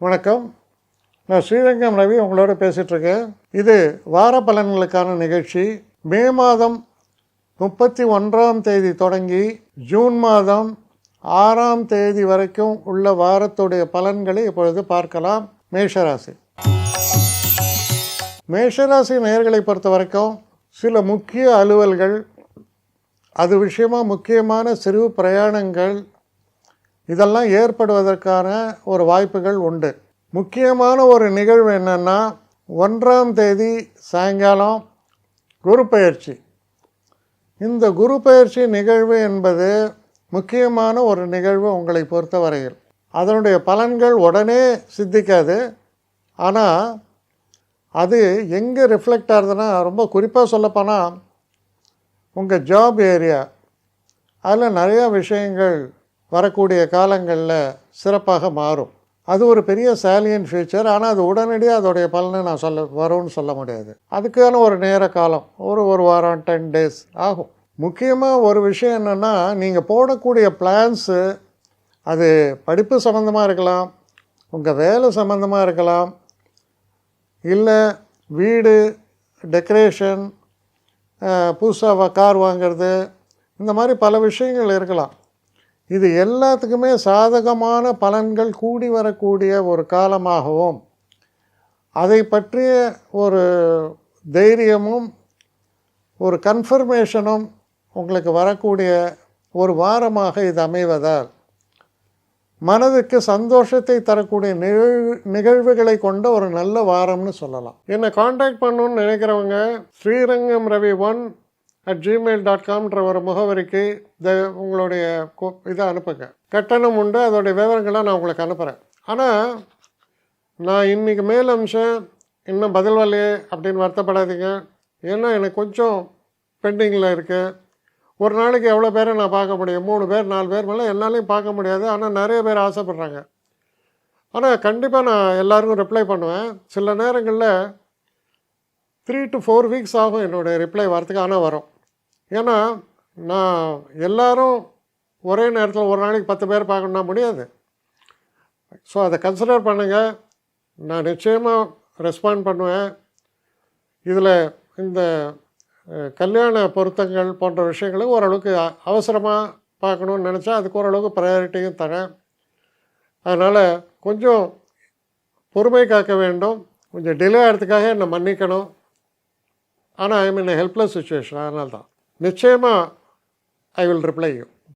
வணக்கம். நான் ஸ்ரீரங்கம் ரவி உங்களோட பேசிகிட்ருக்கேன். இது வார பலன்களுக்கான நிகழ்ச்சி. மே மாதம் 31ஆம் தேதி தொடங்கி ஜூன் மாதம் 6ஆம் தேதி வரைக்கும் உள்ள வாரத்துடைய பலன்களை இப்பொழுது பார்க்கலாம். மேஷராசி நேயர்களை பொறுத்த வரைக்கும் சில முக்கிய அலுவல்கள், அது விஷயமாக முக்கியமான சிறு பிரயாணங்கள் இதெல்லாம் ஏற்படுவதற்கான ஒரு வாய்ப்புகள் உண்டு. முக்கியமான ஒரு நிகழ்வு என்னென்னா, 1ஆம் தேதி சாயங்காலம் குரு பெயர்ச்சி. இந்த குரு பெயர்ச்சி நிகழ்வு என்பது முக்கியமான ஒரு நிகழ்வு உங்களை பொறுத்தவரையில். அதனுடைய பலன்கள் உடனே சித்திக்காது. ஆனால் அது எங்கே ரிஃப்ளெக்ட் ஆகுதுன்னா, ரொம்ப குறிப்பாக சொல்லப்போனால் உங்கள் ஜாப் ஏரியா, அதில் நிறையா விஷயங்கள் வரக்கூடிய காலங்களில் சிறப்பாக மாறும். அது ஒரு பெரிய சாலியன் ஃபீச்சர். ஆனால் அது உடனடியாக அதோடைய பலனை நான் வரும்னு சொல்ல முடியாது. அதுக்கான ஒரு நேர காலம், ஒரு வாரம் 10 days ஆகும். முக்கியமாக ஒரு விஷயம் என்னென்னா, நீங்கள் போடக்கூடிய பிளான்ஸு, அது படிப்பு சம்மந்தமாக இருக்கலாம், உங்கள் வேலை சம்மந்தமாக இருக்கலாம், இல்லை வீடு டெக்கரேஷன், புதுசாக கார் வாங்கிறது, இந்த மாதிரி பல விஷயங்கள் இருக்கலாம். இது எல்லாத்துக்குமே சாதகமான பலன்கள் கூடி வரக்கூடிய ஒரு காலமாகவும், அதை பற்றிய ஒரு தைரியமும் ஒரு கன்ஃபர்மேஷனும் உங்களுக்கு வரக்கூடிய ஒரு வாரமாக இது அமைவதால் மனதுக்கு சந்தோஷத்தை தரக்கூடிய நிகழ்வுகளை கொண்ட ஒரு நல்ல வாரம்னு சொல்லலாம். என்னை காண்டாக்ட் பண்ணணுன்னு நினைக்கிறவங்க srirangamravi1@gmail.com ஒரு முகவரிக்கு உங்களுடைய இதை அனுப்புங்க. கட்டணம் உண்டு, அதோடைய விவரங்களை நான் உங்களுக்கு அனுப்புகிறேன். ஆனால் நான் இன்றைக்கி மேல் அம்சம் இன்னும் பதில் வரலையே அப்படின்னு வருத்தப்படாதீங்க. ஏன்னா எனக்கு கொஞ்சம் பெண்டிங்கில் இருக்குது. ஒரு நாளைக்கு எவ்வளோ பேரை நான் பார்க்க முடியும்? 3 பேர் 4 பேர் மேலே என்னாலையும் பார்க்க முடியாது. ஆனால் நிறைய பேர் ஆசைப்பட்றாங்க. ஆனால் கண்டிப்பாக நான் எல்லாருக்கும் ரிப்ளை பண்ணுவேன். சில நேரங்களில் 3 to 4 weeks ஆகும் என்னுடைய ரிப்ளை வரத்துக்கு. ஆனால் வரும். ஏன்னா நான் எல்லோரும் ஒரே நேரத்தில் ஒரு நாளைக்கு 10 பேர் பார்க்கணுன்னா முடியாது. ஸோ அதை கன்சிடர் பண்ணுங்கள். நான் நிச்சயமாக ரெஸ்பாண்ட் பண்ணுவேன். இதில் இந்த கல்யாண பொருத்தங்கள் போன்ற விஷயங்களை ஓரளவுக்கு அவசரமாக பார்க்கணுன்னு நினச்சா அதுக்கு ஓரளவுக்கு ப்ரையாரிட்டியும் தரேன். அதனால் கொஞ்சம் பொறுமை காக்க வேண்டும். கொஞ்சம் டிலே ஆகிறதுக்காக என்னை மன்னிக்கணும். ஆனால் ஐ மீன் ஹெல்ப்லெஸ் சுச்சுவேஷன். அதனால தான் நிச்சயமாக ஐ வில் ரிப்ளை யூ.